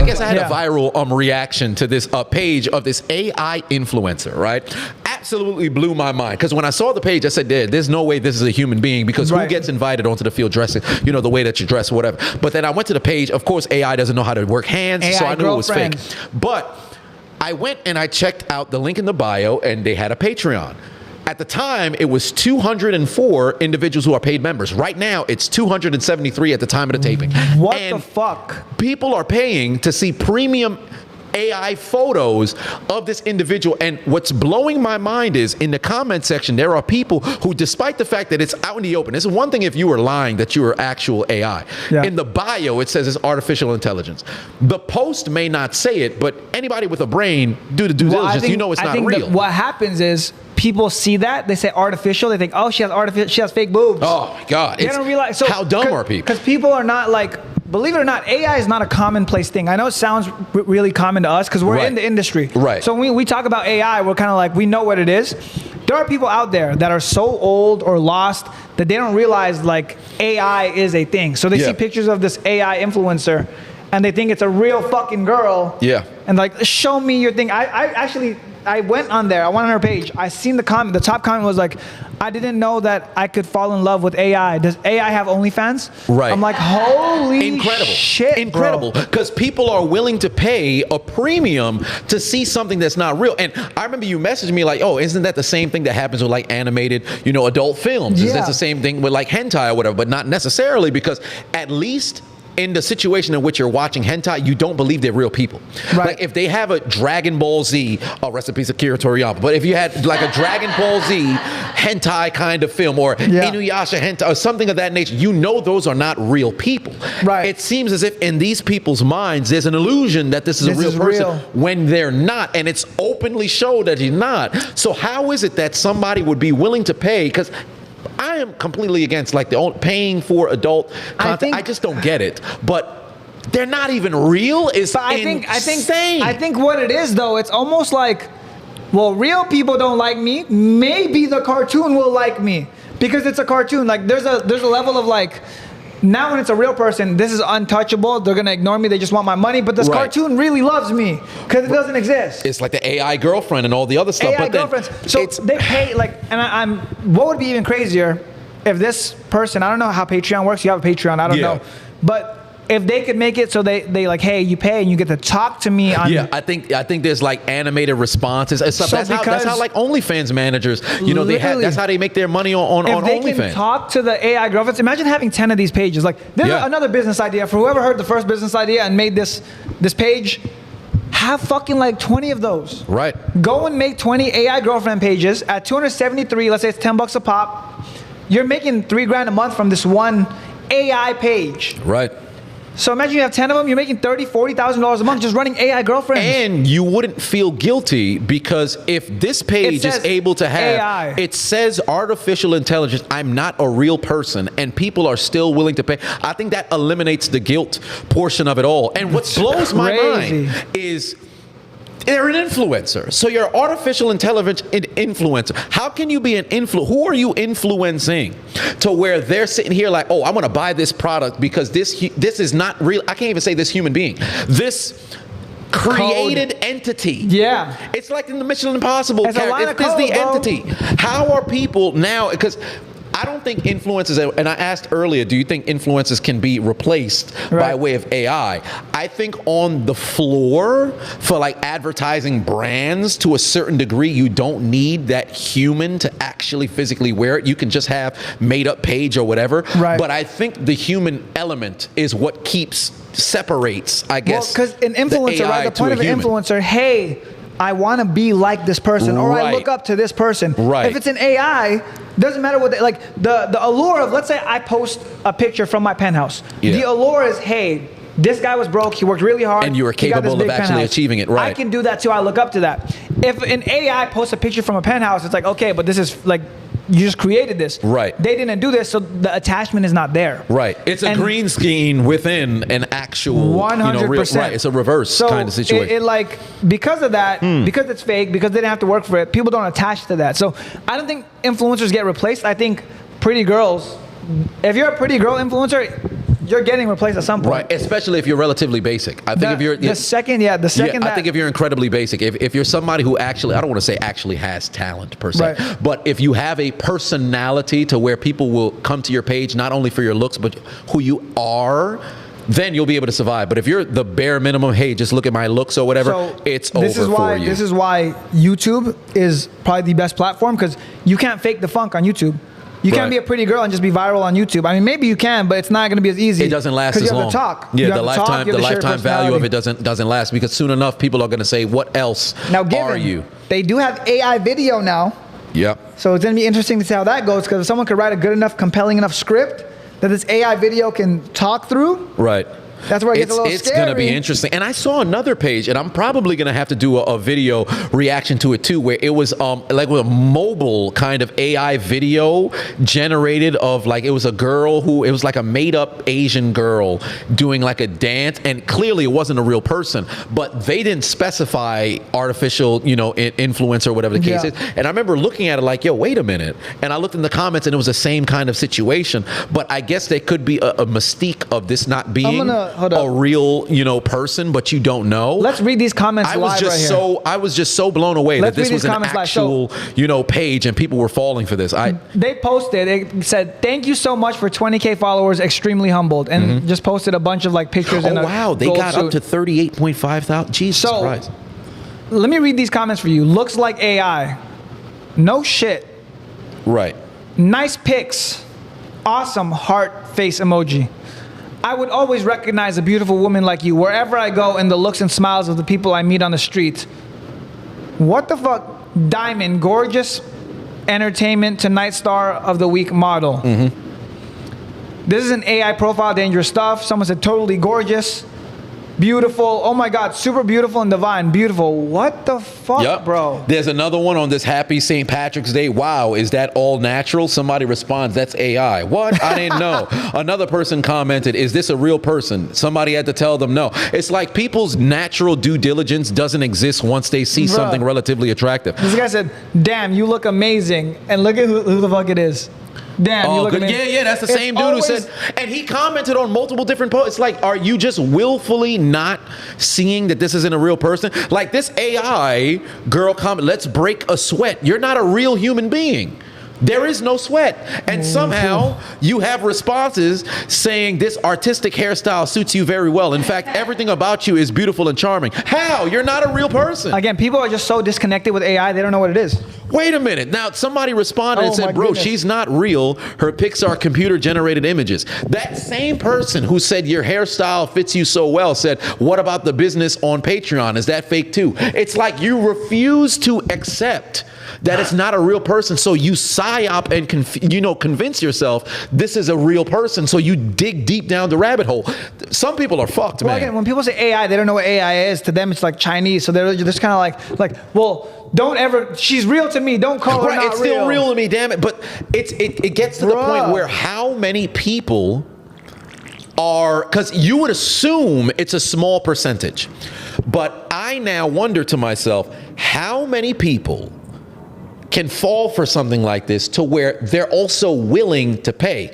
guess I had a viral reaction to this page of this AI influencer, right? Absolutely blew my mind, because when I saw the page, I said, there's no way this is a human being, because who gets invited onto the field dressing, the way that you dress or whatever. But then I went to the page. Of course, AI doesn't know how to work hands, so I knew it was fake. But I went and I checked out the link in the bio, and they had a Patreon. At the time, it was 204 individuals who are paid members. Right now, it's 273 at the time of the taping. What the fuck? People are paying to see premium AI photos of this individual. And what's blowing my mind is, in the comment section, there are people who, despite the fact that it's out in the open, it's one thing if you were lying that you were actual AI. In the bio, it says it's artificial intelligence. The post may not say it, but anybody with a brain, do the due diligence, it's not real. What happens is, people see that, they say artificial, they think, oh, she has fake boobs. Oh my God. They don't realize. So how dumb are people? Because people are not like, believe it or not, AI is not a commonplace thing. I know it sounds really common to us because we're in the industry. Right. So when we talk about AI, we're kind of like, we know what it is. There are people out there that are so old or lost that they don't realize like AI is a thing. So they see pictures of this AI influencer and they think it's a real fucking girl. Yeah. And like, show me your thing. I went on there. I went on her page. I seen the comment. The top comment was like, I didn't know that I could fall in love with AI. Does AI have OnlyFans? Right. I'm like, holy shit, incredible. Because people are willing to pay a premium to see something that's not real. And I remember you messaged me like, oh, isn't that the same thing that happens with like animated, adult films? Is that the same thing with like hentai or whatever? But not necessarily, because at least in the situation in which you're watching hentai, you don't believe they're real people. Right. Like if they have a Dragon Ball Z, rest in peace Akira Toriyama, but if you had like a Dragon Ball Z hentai kind of film, or Inuyasha hentai or something of that nature, those are not real people. Right. It seems as if in these people's minds, there's an illusion that this is a real person when they're not, and it's openly showed that he's not. So how is it that somebody would be willing to pay? Because I am completely against like paying for adult content. I just don't get it. But they're not even real. Insane. I think what it is though, it's almost like, well, real people don't like me. Maybe the cartoon will like me because it's a cartoon. Like there's a level of like, now when it's a real person, this is untouchable. They're gonna ignore me. They just want my money. But this cartoon really loves me because it doesn't exist. It's like the AI girlfriend and all the other stuff. AI girlfriends. So they pay like, and what would be even crazier if this person, I don't know how Patreon works. You have a Patreon, I don't know, but if they could make it so they like, hey, you pay and you get to talk to me on. I think there's like animated responses and stuff. So that's how like OnlyFans managers, that's how they make their money on OnlyFans. If they can talk to the AI girlfriends, imagine having 10 of these pages. Like there's another business idea for whoever heard the first business idea and made this page. Have fucking like 20 of those. Right. Go and make 20 AI girlfriend pages at 273. Let's say it's $10 a pop. You're making $3,000 a month from this one AI page. Right. So imagine you have 10 of them, you're making $30,000, $40,000 a month just running AI girlfriends. And you wouldn't feel guilty because if this page is able to have, AI. It says artificial intelligence, I'm not a real person, and people are still willing to pay. I think that eliminates the guilt portion of it all. And what blows my mind is, they're an influencer. So you're artificial intelligence influencer. How can you be an influencer? Who are you influencing to where they're sitting here like, oh, I want to buy this product because this is not real. I can't even say this human being. This created entity. Yeah. It's like in the Mission Impossible character. It's the entity. How are people now, because I don't think influencers, and I asked earlier, do you think influencers can be replaced by way of AI? I think on the floor for like advertising brands to a certain degree, you don't need that human to actually physically wear it. You can just have made up page or whatever. Right. But I think the human element is what separates, I guess. Well, because an influencer, right? The point of an influencer, hey, I want to be like this person, or I look up to this person. Right. If it's an AI, doesn't matter what like the allure of, let's say I post a picture from my penthouse. Yeah. The allure is, hey, this guy was broke, he worked really hard, and you were capable of actually achieving it. Right. I can do that too. I look up to that. If an AI posts a picture from a penthouse, it's like, okay, but this is like, you just created this. Right. They didn't do this, so the attachment is not there. Right. It's a green screen within an actual 100%. Right. It's a reverse kind of situation. It like, because of that, because it's fake, because they didn't have to work for it, people don't attach to that. So I don't think influencers get replaced. I think pretty girls, if you're a pretty girl influencer, you're getting replaced at some point. Right, especially if you're relatively basic. I think if you're the second I think if you're incredibly basic, if you're somebody who actually, I don't want to say actually has talent per se, Right. but if you have a personality to where people will come to your page not only for your looks but who you are, then you'll be able to survive. But if you're the bare minimum, hey, just look at my looks or whatever, it's over for you. This is why YouTube is probably the best platform, because you can't fake the funk on YouTube. You can't be a pretty girl and just be viral on YouTube. I mean, maybe you can, but it's not going to be as easy. It doesn't last as you long. have to talk. Yeah, You the have to talk, you have to share lifetime value of it personality. doesn't last, because soon enough people are going to say, what else are you? They do have AI video now. Yep. So it's going to be interesting to see how that goes, because if someone could write a good enough, compelling enough script that this AI video can talk through, Right. that's where it gets a little It's scary. going to be interesting. And I saw another page, and I'm probably going to have to do a video reaction to it too, where it was like with a mobile kind of AI video generated of, like, it was a girl who, it was like a made up Asian girl doing like a dance, and clearly it wasn't a real person, but they didn't specify artificial, influence or whatever the case is. And I remember looking at it like, yo, wait a minute. And I looked in the comments and it was the same kind of situation, but I guess there could be a mystique of this not being a real, person, but you don't know. Let's read these comments live right here. I was just so blown away that this was an actual, page, and people were falling for this. They posted, it said, "Thank you so much for 20K followers, extremely humbled," and just posted a bunch of like pictures. Oh wow, they got up to 38.5 thousand. Jesus Christ. Let me read these comments for you. Looks like AI. No shit. Right. Nice pics. Awesome heart face emoji. I would always recognize a beautiful woman like you wherever I go in the looks and smiles of the people I meet on the street. What the fuck? Diamond, gorgeous entertainment Tonight Star of the Week model. This is an AI profile, dangerous stuff. Someone said totally gorgeous. Beautiful. Oh my God, super beautiful and divine. Beautiful. What the fuck, bro? There's another one on this happy St. Patrick's Day. Wow, is that all natural? Somebody responds, that's AI. What? I didn't know. Another person commented, is this a real person? Somebody had to tell them no. It's like people's natural due diligence doesn't exist once they see something relatively attractive. This guy said, damn, you look amazing. And look at who the fuck it is. Damn, you look amazing. Yeah, that's the same dude who said, and he commented on multiple different posts. It's like, are you just willfully not seeing that this isn't a real person? Like this AI girl comment, let's break a sweat. You're not a real human being. There is no sweat. And somehow you have responses saying this artistic hairstyle suits you very well. In fact, everything about you is beautiful and charming. How? You're not a real person. Again, people are just so disconnected with AI, they don't know what it is. Wait a minute. Now, somebody responded and said, bro, she's not real. Her pics are computer-generated images. That same person who said your hairstyle fits you so well said, what about the business on Patreon? Is that fake too? It's like you refuse to accept that it's not a real person, so you psyop and convince yourself this is a real person, so you dig deep down the rabbit hole. Some people are fucked, man. Again, when people say AI, they don't know what AI is. To them, it's like Chinese, so they're just kind of like, well, don't ever. She's real to me. Don't call her not real. It's still real to me, damn it. But it gets to the point where how many people are, because you would assume it's a small percentage, but I now wonder to myself, how many people can fall for something like this to where they're also willing to pay?